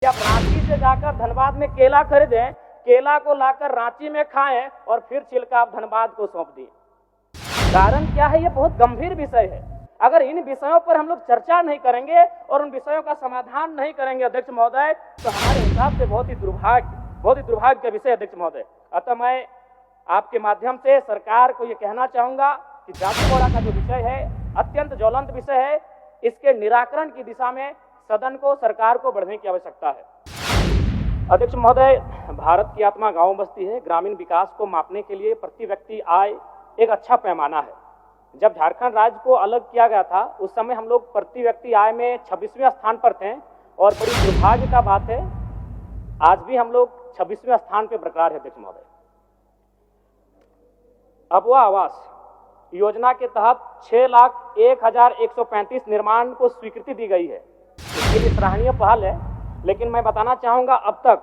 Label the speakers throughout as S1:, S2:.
S1: आप रांची से जाकर धनबाद में केला खरीदें, केला को लाकर रांची में खाएं और फिर छिलका आप धनबाद को सौंप दिए। कारण क्या है? ये बहुत गंभीर विषय है। अगर इन विषयों पर हम लोग चर्चा नहीं करेंगे और उन विषयों का समाधान नहीं करेंगे अध्यक्ष महोदय, तो हमारे हिसाब से बहुत ही दुर्भाग्य का विषय अध्यक्ष महोदय। अतः मैं आपके माध्यम से सरकार को ये कहना चाहूंगा कि जाति बोरा का जो विषय है अत्यंत ज्वलंत विषय है, इसके निराकरण की दिशा में सदन को, सरकार को बढ़ने की आवश्यकता है। अध्यक्ष महोदय, भारत की आत्मा गांव बस्ती है। ग्रामीण विकास को मापने के लिए प्रति व्यक्ति आय एक अच्छा पैमाना है। जब झारखंड राज्य को अलग किया गया था उस समय हम लोग प्रति व्यक्ति आय में 26वें स्थान पर थे और बड़ी दुर्भाग्य का बात है आज भी हम लोग 26वें स्थान पर बरकरार है। अध्यक्ष महोदय, अबुआ आवास योजना के तहत 6,01,135 निर्माण को स्वीकृति दी गई है। इसके लिए सराहनीय पहल है, लेकिन मैं बताना चाहूंगा अब तक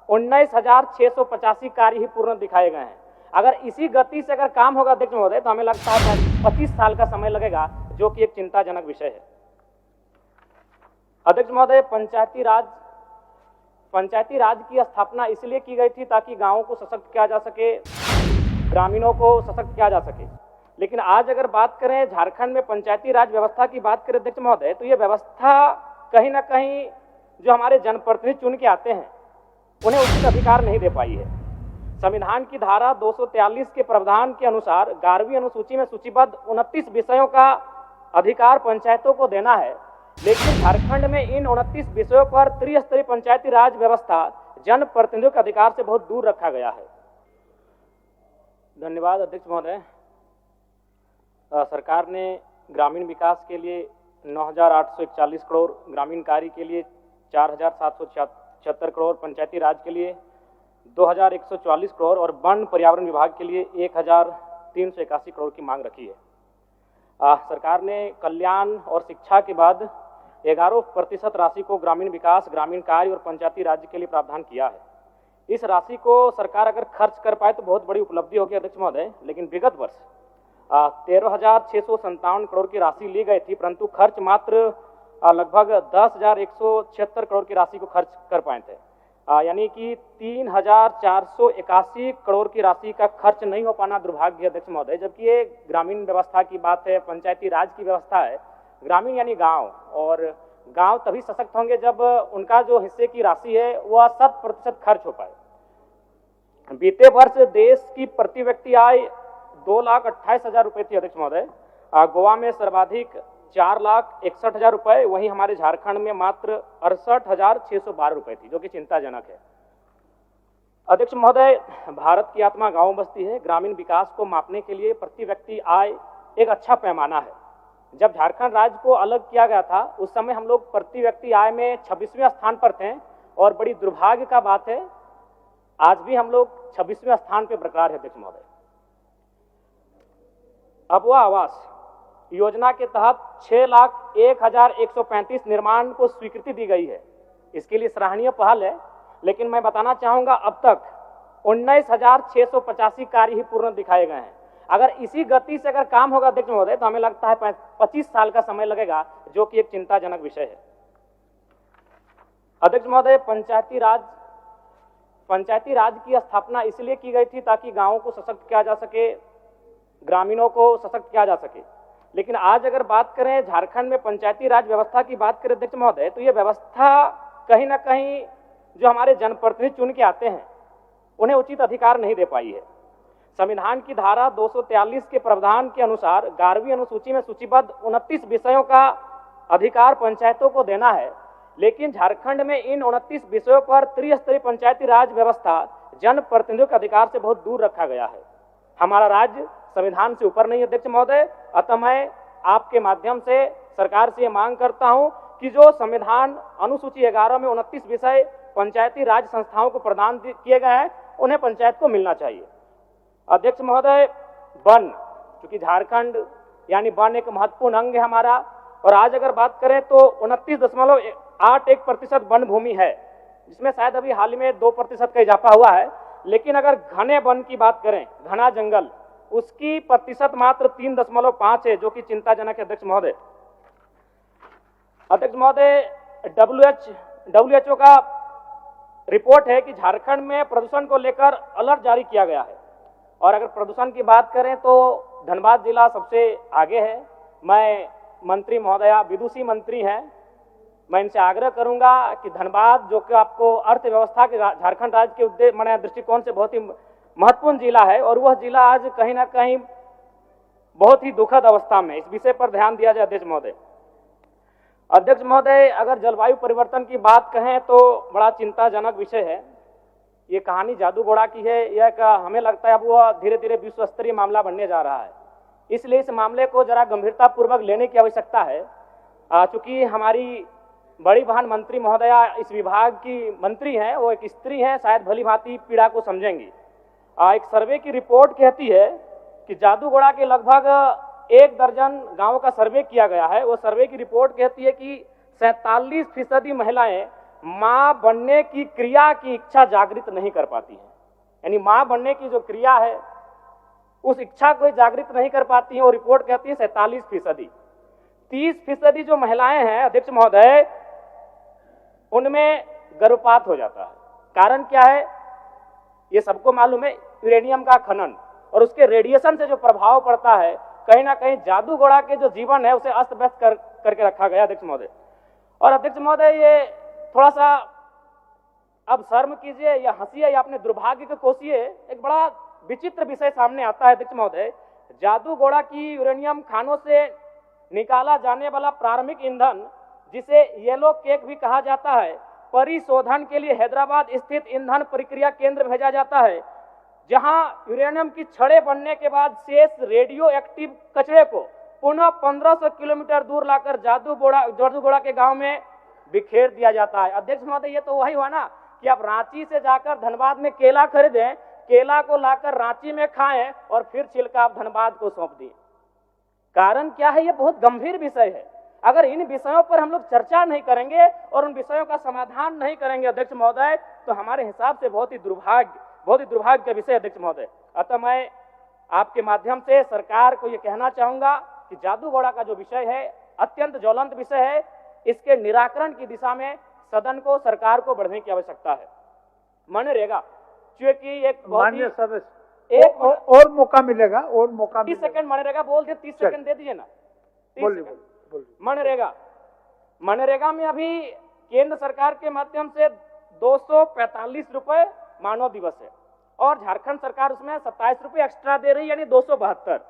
S1: 19,685 कार्य ही पूर्ण दिखाए गए हैं। अगर इसी गति से अगर काम होगा अध्यक्ष महोदय तो हमें लगता है 25 साल का समय लगेगा, जो कि एक चिंताजनक विषय है। अध्यक्ष महोदय, पंचायती राज की स्थापना इसलिए की गई थी ताकि गांवों को सशक्त किया जा सके, ग्रामीणों को सशक्त किया जा सके। लेकिन आज अगर बात करें झारखंड में पंचायती राज व्यवस्था की बात करें अध्यक्ष महोदय, तो ये व्यवस्था कहीं ना कहीं जो हमारे जनप्रतिनिधि चुन के आते हैं उन्हें उचित अधिकार नहीं दे पाई है। संविधान की धारा 243 के प्रावधान के अनुसार 11वीं अनुसूची में सूचीबद्ध 29 विषयों का अधिकार पंचायतों को देना है, लेकिन झारखंड में इन 29 विषयों पर त्रिस्तरीय पंचायती राज व्यवस्था जनप्रतिनिधियों के अधिकार से बहुत दूर रखा गया है। धन्यवाद अध्यक्ष महोदय। सरकार ने ग्रामीण विकास के लिए 9,841 करोड़, ग्रामीण कार्य के लिए 4,776 करोड़, पंचायती राज के लिए 2,144 करोड़ और वन पर्यावरण विभाग के लिए 1,381 करोड़ की मांग रखी है। सरकार ने कल्याण और शिक्षा के बाद 11% राशि को ग्रामीण विकास, ग्रामीण कार्य और पंचायती राज्य के लिए प्रावधान किया है। इस राशि को सरकार अगर खर्च कर पाए तो बहुत बड़ी उपलब्धि होगी अध्यक्ष महोदय, लेकिन विगत वर्ष 13,657 करोड़ की राशि ली गई थी, परंतु खर्च मात्र लगभग 10,176 करोड़ की राशि को खर्च कर पाए थे। यानी कि 3,481 करोड़ की राशि का खर्च नहीं हो पाना दुर्भाग्य अध्यक्ष महोदय। जबकि ये ग्रामीण व्यवस्था की बात है, पंचायती राज की व्यवस्था है। ग्रामीण यानी गांव, और गांव तभी सशक्त होंगे जब उनका जो हिस्से की राशि है वह 100% खर्च हो पाए। बीते वर्ष देश की प्रति व्यक्ति आय 2,28,000 रुपये थी अध्यक्ष महोदय। गोवा में सर्वाधिक 4,61,000 रुपये, वहीं हमारे झारखंड में मात्र 68,612 रुपये थी, जो कि चिंताजनक है। अध्यक्ष महोदय, भारत की आत्मा गांव बस्ती है। ग्रामीण विकास को मापने के लिए प्रति व्यक्ति आय एक अच्छा पैमाना है। जब झारखंड राज्य को अलग किया गया था उस समय हम लोग प्रति व्यक्ति आय में 26वें स्थान पर थे और बड़ी दुर्भाग्य का बात है आज भी हम लोग 26वें स्थान पर बरकरार है अध्यक्ष महोदय। अबुआ आवास योजना के तहत 6,01,135 निर्माण को स्वीकृति दी गई है। इसके लिए सराहनीय पहल है, लेकिन मैं बताना चाहूंगा अब तक 19,685 कार्य ही पूर्ण दिखाए गए हैं। अगर इसी गति से अगर काम होगा अध्यक्ष महोदय तो हमें लगता है 25 साल का समय लगेगा, जो कि एक चिंताजनक विषय है। अध्यक्ष महोदय, पंचायती राज की स्थापना इसलिए की गई थी ताकि गांवों को सशक्त किया जा सके, ग्रामीणों को सशक्त किया जा सके। लेकिन आज अगर बात करें झारखंड में पंचायती राज व्यवस्था की बात करें अध्यक्ष महोदय, तो ये व्यवस्था कहीं ना कहीं जो हमारे जनप्रतिनिधि चुन के आते हैं उन्हें उचित अधिकार नहीं दे पाई है। संविधान की धारा 243 के प्रावधान के अनुसार 11वीं अनुसूची में सूचीबद्ध 29 विषयों का अधिकार पंचायतों को देना है, लेकिन झारखंड में इन 29 विषयों पर त्रिस्तरीय पंचायती राज व्यवस्था जनप्रतिनिधियों के अधिकार से बहुत दूर रखा गया है। हमारा राज्य संविधान से ऊपर नहीं अध्यक्ष महोदय। अतः मैं आपके माध्यम से सरकार से मांग करता हूं कि जो संविधान अनुसूची 11 में 29 विषय पंचायती राज संस्थाओं को प्रदान किए गए हैं उन्हें पंचायत को मिलना चाहिए। अध्यक्ष महोदय, वन, क्योंकि झारखंड यानी वन एक महत्वपूर्ण अंग है हमारा, और आज अगर बात करें तो 29.81% वन भूमि है, जिसमें शायद अभी हाल ही में 2% का इजाफा हुआ है। लेकिन अगर घने वन की बात करें, घना जंगल, उसकी प्रतिशत मात्र 3.5 है, जो कि चिंताजनक है अध्यक्ष महोदय। अध्यक्ष महोदय, WHO का रिपोर्ट है कि झारखंड में प्रदूषण को लेकर अलर्ट जारी किया गया है। और अगर प्रदूषण की बात करें तो धनबाद जिला सबसे आगे है। मैं मंत्री महोदया विदुषी मंत्री हैं, मैं इनसे आग्रह करूंगा कि धनबाद जो कि आपको अर्थव्यवस्था के झारखंड राज्य के उद्देश्य दृष्टिकोण से बहुत ही महत्वपूर्ण जिला है, और वह जिला आज कहीं ना कहीं बहुत ही दुखद अवस्था में। इस विषय पर ध्यान दिया जाए अध्यक्ष महोदय। अध्यक्ष महोदय, अगर जलवायु परिवर्तन की बात कहें तो बड़ा चिंताजनक विषय है। ये कहानी जादूगोड़ा की है। यह हमें लगता है अब वह धीरे धीरे विश्व स्तरीय मामला बनने जा रहा है, इसलिए इस मामले को जरा गंभीरता पूर्वक लेने की आवश्यकता है। चूंकि हमारी बड़ी बहन मंत्री महोदया इस विभाग की मंत्री हैं, वो एक स्त्री हैं, शायद भली भांति पीड़ा को समझेंगी। एक सर्वे की रिपोर्ट कहती है कि जादूगोड़ा के लगभग 1 दर्जन गांवों का सर्वे किया गया है। वो सर्वे की रिपोर्ट कहती है कि 47% महिलाएं मां बनने की क्रिया की इच्छा जागृत नहीं कर पाती हैं। यानी मां बनने की जो क्रिया है उस इच्छा को जागृत नहीं कर पाती है। वो रिपोर्ट कहती है 47%। 30% जो महिलाएं हैं अध्यक्ष महोदय, उनमें गर्भपात हो जाता है। कारण क्या है ये सबको मालूम है, यूरेनियम का खनन और उसके रेडिएशन से जो प्रभाव पड़ता है, कहीं ना कहीं जादूगोड़ा के जो जीवन है उसे अस्त व्यस्त करके रखा गया अध्यक्ष महोदय। और अध्यक्ष महोदय, ये थोड़ा सा अब शर्म कीजिए या हंसिए या अपने दुर्भाग्य को कोसिए, एक बड़ा विचित्र विषय सामने आता है अध्यक्ष महोदय। जादूगोड़ा की यूरेनियम खानों से निकाला जाने वाला प्रारंभिक ईंधन, जिसे येलो केक भी कहा जाता है, परिशोधन के लिए हैदराबाद स्थित ईंधन प्रक्रिया केंद्र भेजा जाता है, जहां यूरेनियम की छड़ें बनने के बाद शेष रेडियो एक्टिव कचरे को पुनः 1500 किलोमीटर दूर लाकर जादूगोड़ा के गांव में बिखेर दिया जाता है। अध्यक्ष महोदय, ये तो वही हुआ ना कि आप रांची से जाकर धनबाद में केला खरीदें, केला को लाकर रांची में खाएं और फिर छिलका आप धनबाद को सौंप दिए। कारण क्या है? ये बहुत गंभीर विषय है। अगर इन विषयों पर हम लोग चर्चा नहीं करेंगे और उन विषयों का समाधान नहीं करेंगे अध्यक्ष महोदय, तो हमारे हिसाब से बहुत ही दुर्भाग्य का विषय अध्यक्ष महोदय। अतः मैं आपके माध्यम से सरकार को ये कहना चाहूंगा कि जादूगोड़ा का जो विषय है अत्यंत ज्वलंत विषय है। इसके निराकरण की दिशा में सदन को, सरकार को बढ़ने की आवश्यकता है। मनरेगा क्योंकि एक
S2: माननीय सदस्य और मौका मिलेगा, और मौका
S1: 30 सेकंड मनरेगा बोल दिए, 30 सेकंड दे दीजिए ना। मनरेगा में अभी केंद्र सरकार के माध्यम से 245 रुपए मानव दिवस है और झारखंड सरकार उसमें 27 रुपए एक्स्ट्रा दे रही है, यानी 272।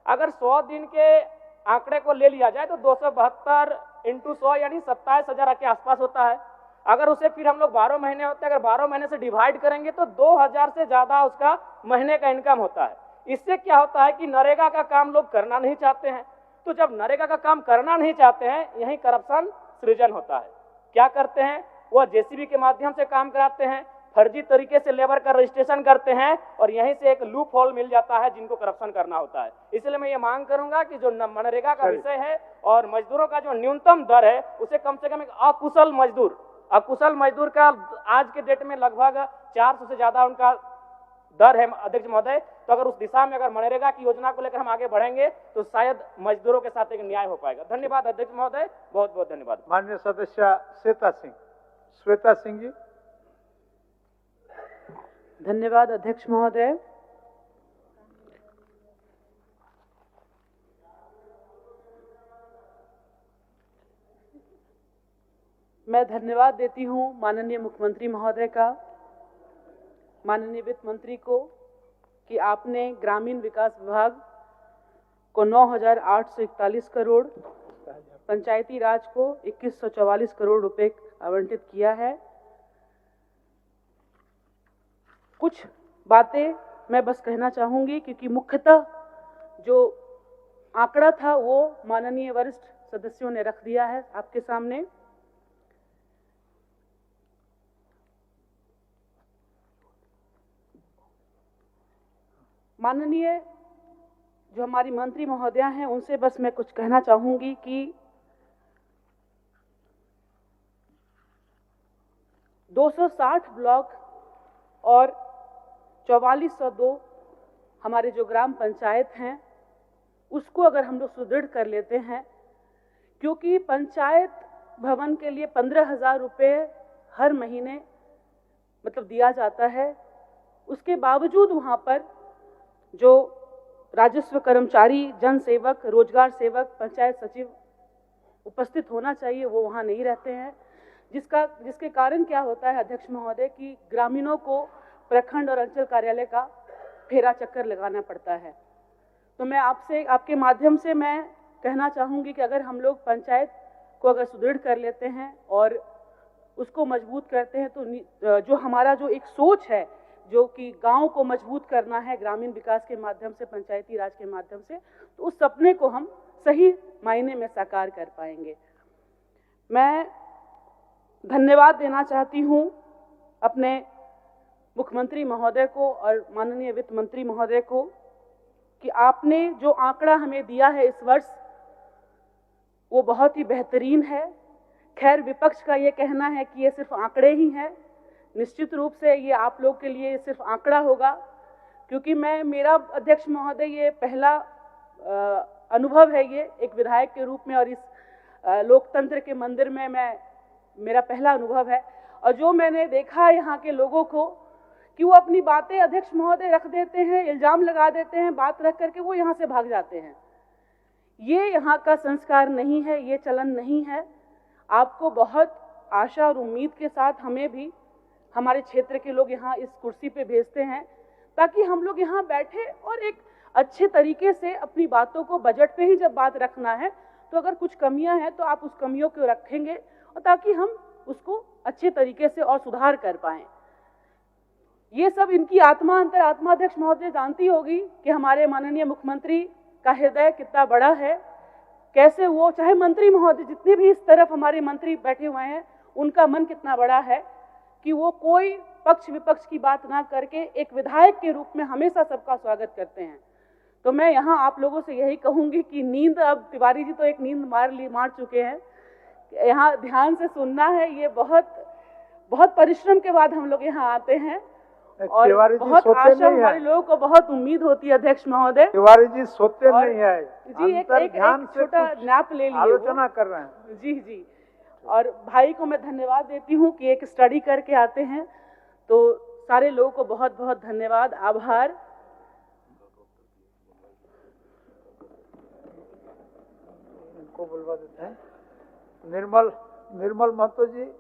S1: अगर 100 दिन के आंकड़े को ले लिया जाए तो 272 × 100 यानी 27,000 के आसपास होता है। अगर उसे फिर हम लोग 12 महीने होते हैं, अगर 12 महीने से डिवाइड करेंगे तो 2000 से ज्यादा उसका महीने का इनकम होता है। इससे क्या होता है कि नरेगा का काम लोग करना नहीं चाहते हैं, तो जब नरेगा का काम करना नहीं चाहते हैं, यही करप्शन सृजन होता है। क्या करते हैं? वह जेसीबी के माध्यम से काम कराते हैं, फर्जी तरीके से लेबर का रजिस्ट्रेशन करते हैं और यहीं से एक लूप होल मिल जाता है जिनको करप्शन करना होता है। इसलिए मैं ये मांग करूंगा कि जो मनरेगा का विषय है और मजदूरों का जो न्यूनतम दर है उसे कम से कम एक अकुशल मजदूर का आज के डेट में लगभग 400 से ज्यादा उनका दर है अध्यक्ष महोदय। तो अगर उस दिशा में अगर मनरेगा की योजना को लेकर हम आगे बढ़ेंगे तो शायद मजदूरों के साथ एक न्याय हो पाएगा। धन्यवाद अध्यक्ष महोदय, बहुत बहुत धन्यवाद।
S2: माननीय सदस्य श्वेता सिंह जी।
S3: धन्यवाद अध्यक्ष महोदय। मैं धन्यवाद देती हूं माननीय मुख्यमंत्री महोदय का, माननीय वित्त मंत्री को, कि आपने ग्रामीण विकास विभाग को 9,841 करोड़, पंचायती राज को 2144 करोड़ रुपए आवंटित किया है। कुछ बातें मैं बस कहना चाहूंगी क्योंकि मुख्यतः जो आंकड़ा था वो माननीय वरिष्ठ सदस्यों ने रख दिया है आपके सामने। माननीय जो हमारी मंत्री महोदया हैं उनसे बस मैं कुछ कहना चाहूंगी कि 260 ब्लॉक और 4402 हमारे जो ग्राम पंचायत हैं उसको अगर हम लोग सुदृढ़ कर लेते हैं, क्योंकि पंचायत भवन के लिए 15,000 रुपये हर महीने मतलब दिया जाता है, उसके बावजूद वहाँ पर जो राजस्व कर्मचारी, जन सेवक, रोजगार सेवक, पंचायत सचिव उपस्थित होना चाहिए वो वहाँ नहीं रहते हैं, जिसके कारण क्या होता है अध्यक्ष महोदय कि ग्रामीणों को प्रखंड और अंचल कार्यालय का फेरा चक्कर लगाना पड़ता है। तो मैं आपसे, आपके माध्यम से मैं कहना चाहूँगी कि अगर हम लोग पंचायत को अगर सुदृढ़ कर लेते हैं और उसको मजबूत करते हैं तो जो हमारा जो एक सोच है जो कि गांव को मजबूत करना है ग्रामीण विकास के माध्यम से, पंचायती राज के माध्यम से, तो उस सपने को हम सही मायने में साकार कर पाएंगे। मैं धन्यवाद देना चाहती हूँ अपने मुख्यमंत्री महोदय को और माननीय वित्त मंत्री महोदय को कि आपने जो आंकड़ा हमें दिया है इस वर्ष वो बहुत ही बेहतरीन है। खैर विपक्ष का ये कहना है कि ये सिर्फ आंकड़े ही हैं, निश्चित रूप से ये आप लोग के लिए सिर्फ आंकड़ा होगा, क्योंकि मेरा अध्यक्ष महोदय ये पहला अनुभव है, ये एक विधायक के रूप में और इस लोकतंत्र के मंदिर में मेरा पहला अनुभव है। और जो मैंने देखा है यहाँ के लोगों को कि वो अपनी बातें अध्यक्ष महोदय रख देते हैं, इल्जाम लगा देते हैं, बात रख करके वो यहाँ से भाग जाते हैं। ये यहाँ का संस्कार नहीं है, ये चलन नहीं है। आपको बहुत आशा और उम्मीद के साथ हमें भी हमारे क्षेत्र के लोग यहाँ इस कुर्सी पे भेजते हैं ताकि हम लोग यहाँ बैठे और एक अच्छे तरीके से अपनी बातों को, बजट पे ही जब बात रखना है तो अगर कुछ कमियां हैं तो आप उस कमियों को रखेंगे और ताकि हम उसको अच्छे तरीके से और सुधार कर पाएं। ये सब इनकी आत्मा, अंतरात्मा अध्यक्ष महोदय जानती होगी कि हमारे माननीय मुख्यमंत्री का हृदय कितना बड़ा है, कैसे वो चाहे मंत्री महोदय जितने भी इस तरफ हमारे मंत्री बैठे हुए हैं उनका मन कितना बड़ा है कि वो कोई पक्ष विपक्ष की बात ना करके एक विधायक के रूप में हमेशा सबका स्वागत करते हैं। तो मैं यहाँ आप लोगों से यही कहूंगी कि नींद, अब तिवारी जी तो एक नींद मार चुके हैं, यहाँ ध्यान से सुनना है। ये बहुत परिश्रम के बाद हम लोग यहाँ आते हैं और बहुत आशा, हमारे लोगों को बहुत उम्मीद होती है अध्यक्ष महोदय।
S2: तिवारी जी सोते नहीं है
S3: जी, एक छोटा नैप ले लिए,
S2: आलोचना कर रहे हैं।
S3: जी। और भाई को मैं धन्यवाद देती हूँ कि एक स्टडी करके आते हैं। तो सारे लोगों को बहुत बहुत धन्यवाद, आभार।
S2: इनको बुलवा देते हैं। निर्मल महतो जी।